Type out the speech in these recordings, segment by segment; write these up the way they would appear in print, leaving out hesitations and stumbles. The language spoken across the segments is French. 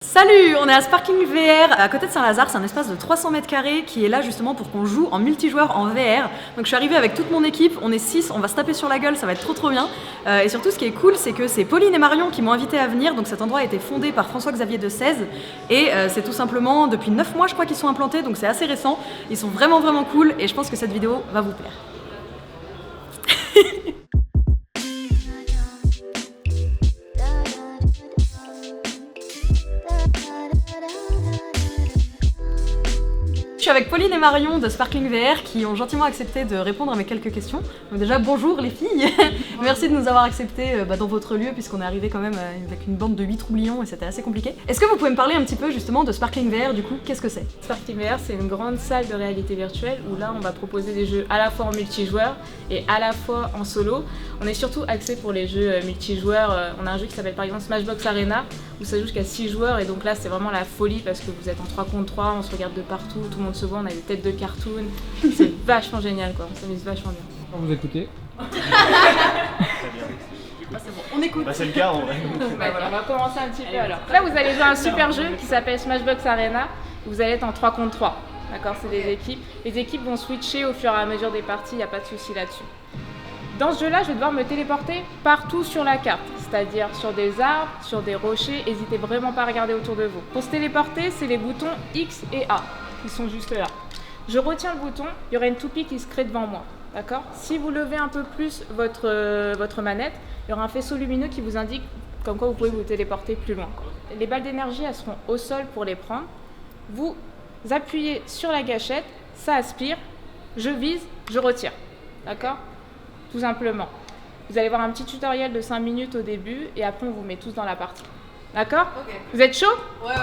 Salut, on est à Sparkling VR à côté de Saint-Lazare, c'est un espace de 300 mètres carrés qui est là justement pour qu'on joue en multijoueur en VR. Donc je suis arrivée avec toute mon équipe, on est 6, on va se taper sur la gueule, ça va être trop bien. Et surtout ce qui est cool, c'est que c'est Pauline et Marion qui m'ont invité à venir, donc cet endroit a été fondé par François-Xavier de Sèze. Et c'est tout simplement depuis 9 mois je crois qu'ils sont implantés, donc c'est assez récent. Ils sont vraiment cool et je pense que cette vidéo va vous plaire. Je suis avec Pauline et Marion de Sparkling VR qui ont gentiment accepté de répondre à mes quelques questions. Donc déjà bonjour les filles, merci de nous avoir acceptés dans votre lieu puisqu'on est arrivé quand même avec une bande de 8 troublions et c'était assez compliqué. Est-ce que vous pouvez me parler un petit peu justement de Sparkling VR du coup, qu'est-ce que c'est? Sparkling VR c'est une grande salle de réalité virtuelle où là on va proposer des jeux à la fois en multijoueur et à la fois en solo. On est surtout axé pour les jeux multijoueurs, on a un jeu qui s'appelle par exemple Smashbox Arena où ça joue jusqu'à 6 joueurs et donc là c'est vraiment la folie parce que vous êtes en 3 contre 3, on se regarde de partout, tout le monde se voit, on a des têtes de cartoon, c'est vachement génial quoi, on s'amuse vachement bien. Quand vous écoutez. C'est bon, on écoute. C'est le cas en vrai. Voilà. On va commencer un petit peu alors. Là vous allez jouer à un super jeu qui s'appelle Smashbox Arena, vous allez être en 3 contre 3, d'accord, c'est des équipes. Les équipes vont switcher au fur et à mesure des parties, il n'y a pas de souci là-dessus. Dans ce jeu-là, je vais devoir me téléporter partout sur la carte, c'est-à-dire sur des arbres, sur des rochers, n'hésitez vraiment pas à regarder autour de vous. Pour se téléporter, c'est les boutons X et A qui sont juste là. Je retiens le bouton, il y aura une toupie qui se crée devant moi, d'accord? Si vous levez un peu plus votre manette, il y aura un faisceau lumineux qui vous indique comme quoi vous pouvez vous téléporter plus loin. Les balles d'énergie, elles seront au sol pour les prendre. Vous appuyez sur la gâchette, ça aspire, je vise, je retire, d'accord? Tout simplement. Vous allez voir un petit tutoriel de 5 minutes au début et après on vous met tous dans la partie. D'accord? Okay. Vous êtes chaud? Ouais.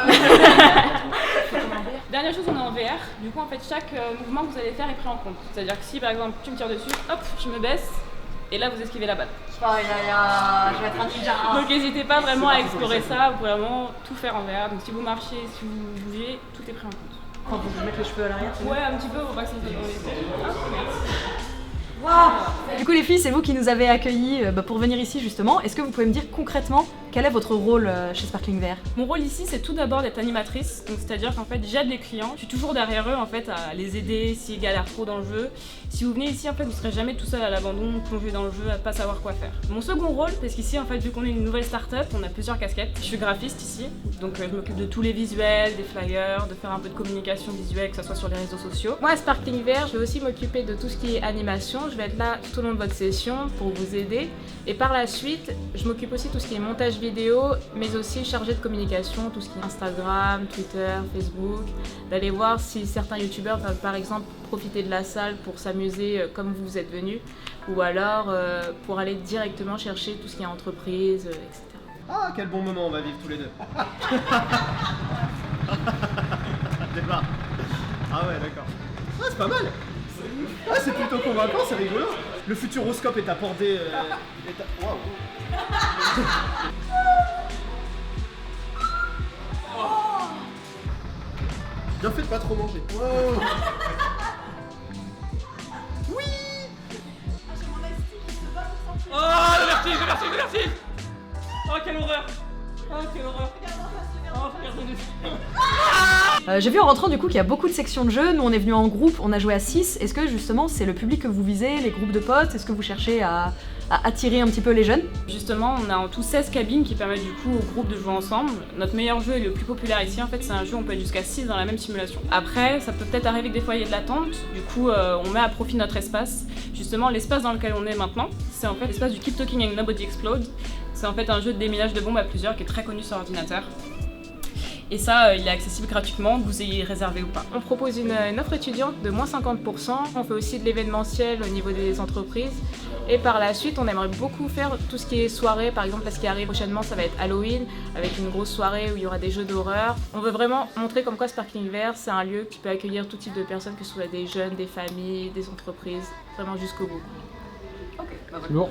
Dernière chose, on est en VR. Du coup, en fait, chaque mouvement que vous allez faire est pris en compte. C'est-à-dire que si par exemple tu me tires dessus, hop, je me baisse et là vous esquivez la balle. Je vais être un ninja. Donc n'hésitez pas vraiment à explorer ça, vous pouvez vraiment tout faire en VR. Donc si vous marchez, si vous bougez, tout est pris en compte. Quand vous mettre les cheveux à l'arrière? Ouais, un petit peu, faut pas que ça se dans les têtes. Wow. Du coup les filles, c'est vous qui nous avez accueillis pour venir ici justement. Est-ce que vous pouvez me dire concrètement quel est votre rôle chez Sparkling VR? Mon rôle ici, c'est tout d'abord d'être animatrice. Donc c'est-à-dire qu'en fait, j'aide les clients. Je suis toujours derrière eux en fait à les aider s'ils galèrent trop dans le jeu. Si vous venez ici, en fait, vous serez jamais tout seul à l'abandon, plongé dans le jeu, à pas savoir quoi faire. Mon second rôle, parce qu'ici, en fait, vu qu'on est une nouvelle start-up, on a plusieurs casquettes. Je suis graphiste ici, donc je m'occupe de tous les visuels, des flyers, de faire un peu de communication visuelle, que ce soit sur les réseaux sociaux. Moi, à Sparkling VR, je vais aussi m'occuper de tout ce qui est animation. Je vais être là tout au long de votre session pour vous aider. Et par la suite, je m'occupe aussi de tout ce qui est montage vidéo, mais aussi chargé de communication, tout ce qui est Instagram, Twitter, Facebook, d'aller voir si certains youtubeurs peuvent par exemple profiter de la salle pour s'amuser comme vous êtes venus, ou alors pour aller directement chercher tout ce qui est entreprise, etc. Ah, quel bon moment on va vivre tous les deux. Débat. Ah ouais, d'accord. Ah, c'est pas mal. Ah, c'est plutôt convaincant, c'est rigolo. Le futuroscope est appordé. Waouh. Bien fait de pas trop manger. Wow. Oui. Oh, le vertige. Oh, quelle horreur. Oh, regardez-le. J'ai vu en rentrant du coup qu'il y a beaucoup de sections de jeux. Nous on est venus en groupe, on a joué à 6. Est-ce que justement c'est le public que vous visez, les groupes de potes? Est-ce que vous cherchez à attirer un petit peu les jeunes? Justement, on a en tout 16 cabines qui permettent du coup au groupe de jouer ensemble. Notre meilleur jeu et le plus populaire ici, en fait, c'est un jeu où on peut être jusqu'à 6 dans la même simulation. Après, ça peut peut-être arriver que des fois il y ait de l'attente. Du coup, on met à profit notre espace. Justement, l'espace dans lequel on est maintenant, c'est en fait l'espace du Keep Talking and Nobody Explode. C'est en fait un jeu de déminage de bombes à plusieurs qui est très connu sur ordinateur. Et ça, il est accessible gratuitement, que vous ayez réservé ou pas. On propose une offre étudiante de moins 50%. On fait aussi de l'événementiel au niveau des entreprises. Et par la suite, on aimerait beaucoup faire tout ce qui est soirée. Par exemple, là, ce qui arrive prochainement, ça va être Halloween, avec une grosse soirée où il y aura des jeux d'horreur. On veut vraiment montrer comme quoi Sparkling VR, c'est un lieu qui peut accueillir tout type de personnes, que ce soit des jeunes, des familles, des entreprises, vraiment jusqu'au bout. Ok, bah voilà. Lourd.